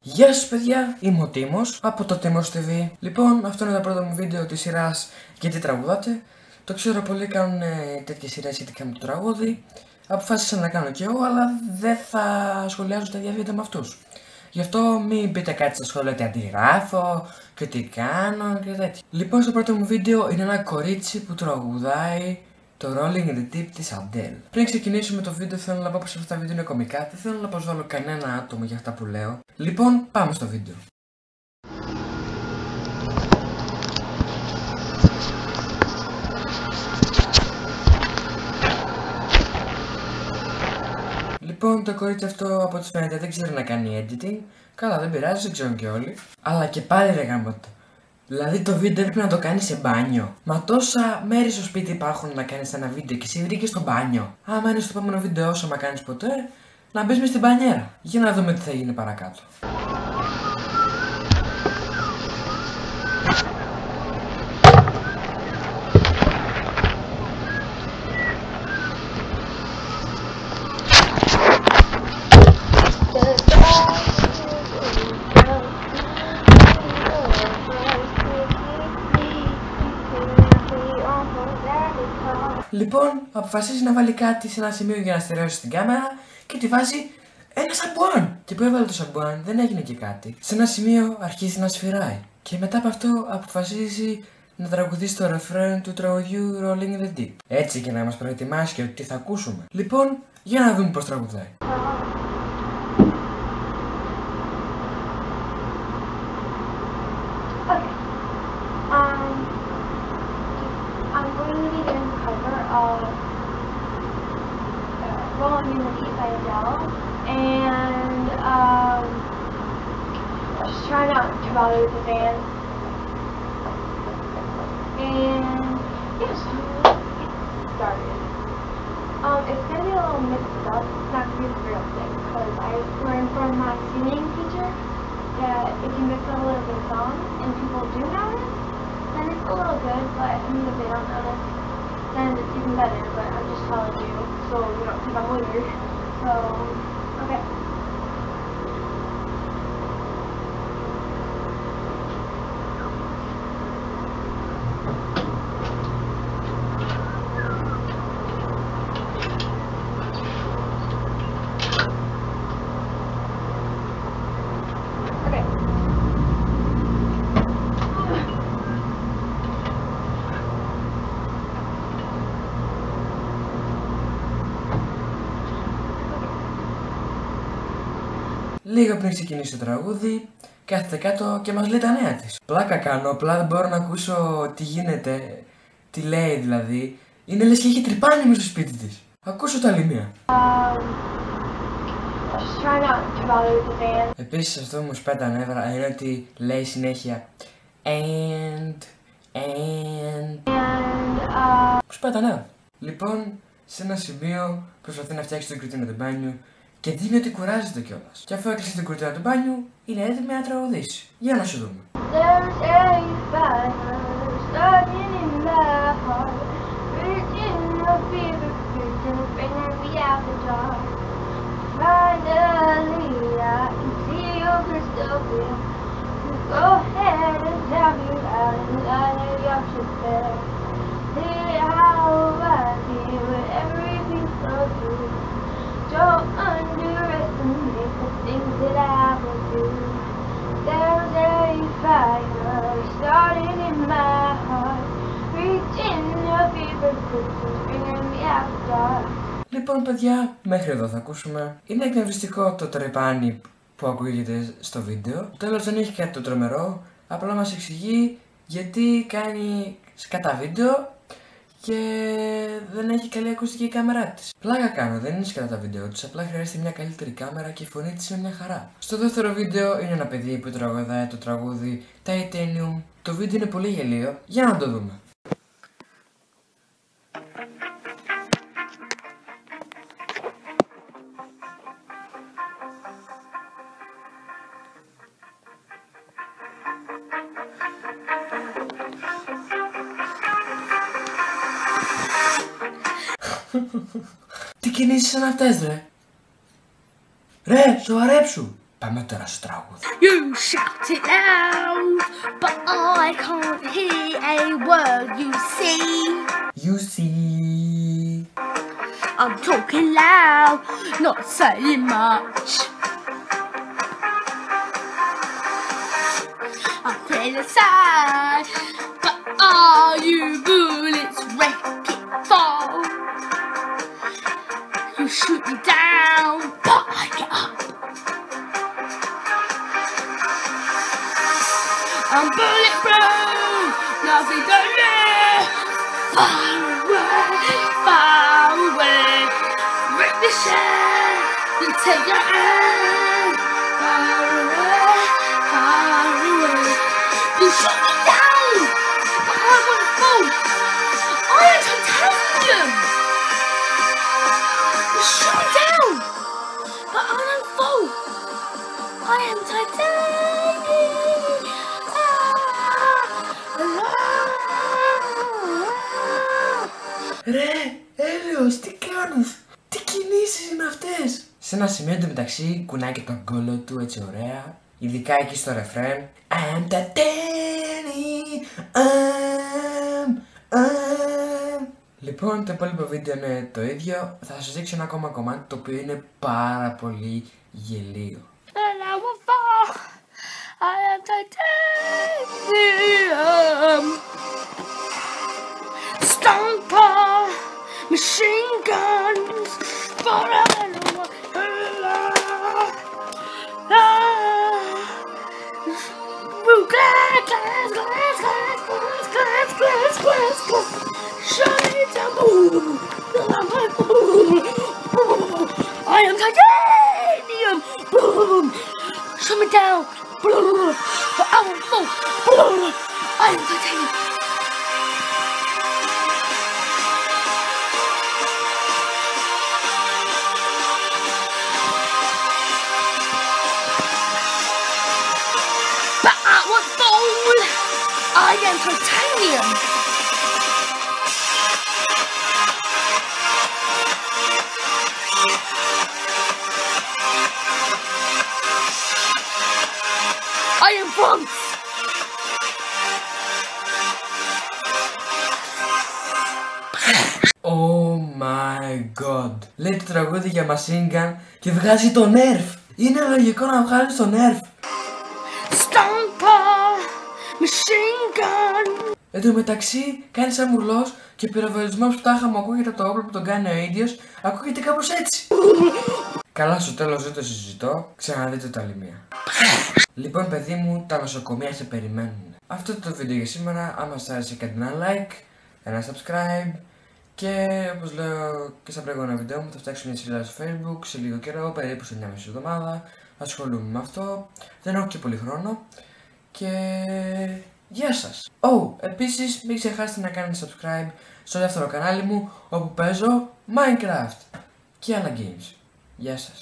Γεια σας παιδιά, είμαι ο Τίμος από το Τίμος TV. Λοιπόν, αυτό είναι το πρώτο μου βίντεο της σειράς Γιατί τραγουδάτε. Το ξέρω πολλοί κάνουν τέτοιες σειρές σχετικά με το τραγούδι. Αποφάσισα να κάνω κι εγώ, αλλά δεν θα σχολιάζω τα ίδια βίντεο με αυτούς. Γι' αυτό μην πείτε κάτι στα σχόλια τι αντιγράφω και τι κάνω και τέτοια. Λοιπόν, στο πρώτο μου βίντεο είναι ένα κορίτσι που τραγουδάει το Rolling in the Deep της Adele. Πριν ξεκινήσουμε το βίντεο, θέλω να πω πως αυτά τα βίντεο είναι κωμικά. Δεν θέλω να προσβάλλω κανένα άτομο για αυτά που λέω. Λοιπόν, πάμε στο βίντεο. Λοιπόν, το κορίτσι αυτό από ό,τι φαίνεται δεν ξέρει να κάνει editing. Καλά, δεν πειράζει, δεν ξέρουν και όλοι. Αλλά και πάλι ρε γάμοτο. Δηλαδή το βίντεο έπρεπε να το κάνει σε μπάνιο. Μα τόσα μέρη στο σπίτι υπάρχουν να κάνει ένα βίντεο και εσύ βρήκε στο μπάνιο. Άμα είναι στο επόμενο βίντεο, όσο μα κάνει ποτέ, να μπει με στην μπανιέρα. Για να δούμε τι θα γίνει παρακάτω. Λοιπόν, αποφασίζει να βάλει κάτι σε ένα σημείο για να στερεώσει την κάμερα και τη βάζει ένα σαμπουάν. Και που έβαλε το σαμπουάν δεν έγινε και κάτι. Σε ένα σημείο αρχίζει να σφυράει. Και μετά από αυτό αποφασίζει να τραγουδήσει το ρεφρέν του τραγουδιού Rolling in the Deep. Έτσι και να μας προετοιμάσει και τι θα ακούσουμε. Λοιπόν, για να δούμε πώς τραγουδάει. I'm going to be doing a cover of Rolling in the Deep by Adele, and I was just trying not to bother with the band, and yeah, so let's get started. It's going to be a little mixed up. It's not going to be the real thing, because I learned from my singing teacher that if you mix up a little bit of song and people do notice, then it's a little good, but I mean if they don't notice, then it's even better, but I'm just telling you, so you don't think I'm weird. So, okay. Λίγο πριν ξεκινήσει το τραγούδι, κάθεται κάτω και μας λέει τα νέα της. Πλάκα κάνω, απλά δεν μπορώ να ακούσω τι γίνεται, τι λέει δηλαδή. Είναι λες και έχει τρυπάνι μες στο σπίτι της. Ακούσω τα άλλη μία. Επίσης αυτό μου σπάει τα νεύρα είναι ότι λέει συνέχεια and μου σπάει τα νεύρα. Λοιπόν, σε ένα σημείο προσπαθεί να φτιάξει την κουρτίνα του μπάνιου και δίνει ότι κουράζεται κιόλας. Και αφού έκλεισε την κουρτίνα του μπάνιου, είναι έτοιμη να τραγουδήσει. Για να σου δούμε. Don't underestimate the things that I will do. There's a fire starting in my heart, reaching a fever pitch, bringing me out the dark. Λοιπόν παιδιά, μέχρι εδώ θα ακούσουμε. Είναι εκνευριστικό το τρεπάνι που ακούγεται στο βίντεο. Τέλος δεν έχει κάτι το τρομερό, απλά μας εξηγεί γιατί κάνει σκατά βίντεο και δεν έχει καλή ακουστική κάμερά της. Πλάκα κάνω, δεν είναι σκατά τα βίντεο της, απλά χρειάζεται μια καλύτερη κάμερα και η φωνή της είναι μια χαρά. Στο δεύτερο βίντεο είναι ένα παιδί που τραγουδάει το τραγούδι Titanium. Το βίντεο είναι πολύ γελίο, για να το δούμε. Τι κινήσεις είναι αυτές ρε? Ρε, σοβαρέψου! Πάμε τώρα στο τραγούδι. You shout it loud, but I can't hear a word you see. You see. I'm talking loud, not saying much. I'm feeling sad, but are you bullets wreck it fall? You shoot me down, but I get up. I'm bulletproof, nothing to lose. Far away, break the shell, you take your hand. Far away, you shoot me down, but I won't fall. I am titanium. You shoot me down, but I won't fall. I am titanium. Ρε, Έλεος, τι κάνεις? Τι κινήσεις είναι αυτές? Σε ένα σημείο εντωμεταξύ κουνάει και τον κόλλο του έτσι ωραία. Ειδικά εκεί στο ρεφρέν. I'm titanium, Λοιπόν, το υπόλοιπο βίντεο είναι το ίδιο. Θα σας δείξω ένα ακόμα κομμάτι το οποίο είναι πάρα πολύ γελίο. And I will fall. I am titanium. Stomper, machine guns, glass. Shut it down. I am titanium. Shut me down. I won't fall. I am titanium. But I won't fall. I am titanium. I am bronze. Oh my god. Λέει το τραγούδι για Machine Gun και βγάζει το Nerf. Είναι λογικό να βγάλει το Nerf. Stomper, machine gun. Εν τω μεταξύ κάνει σαν μουρλός και ο πυροβολισμός που τάχα μου ακούγεται από το όπλο που τον κάνει ο ίδιος, ακούγεται κάπως έτσι. Καλά, στο τέλος δεν το συζητώ, ξαναδείτε το άλλη μία. Λοιπόν, παιδί μου, τα νοσοκομεία σε περιμένουν. Αυτό είναι το βίντεο για σήμερα. Άμα σας άρεσε, κάντε ένα like, ένα subscribe. Και όπως λέω και στα προηγούμενα βίντεο μου, θα φτιάξω μια σελίδα στο Facebook σε λίγο καιρό, περίπου σε μια μισή εβδομάδα. Ασχολούμαι με αυτό. Δεν έχω και πολύ χρόνο. Και γεια σας. Επίσης μην ξεχάσετε να κάνετε subscribe στο δεύτερο κανάλι μου, όπου παίζω Minecraft και άλλα games. Γεια σας.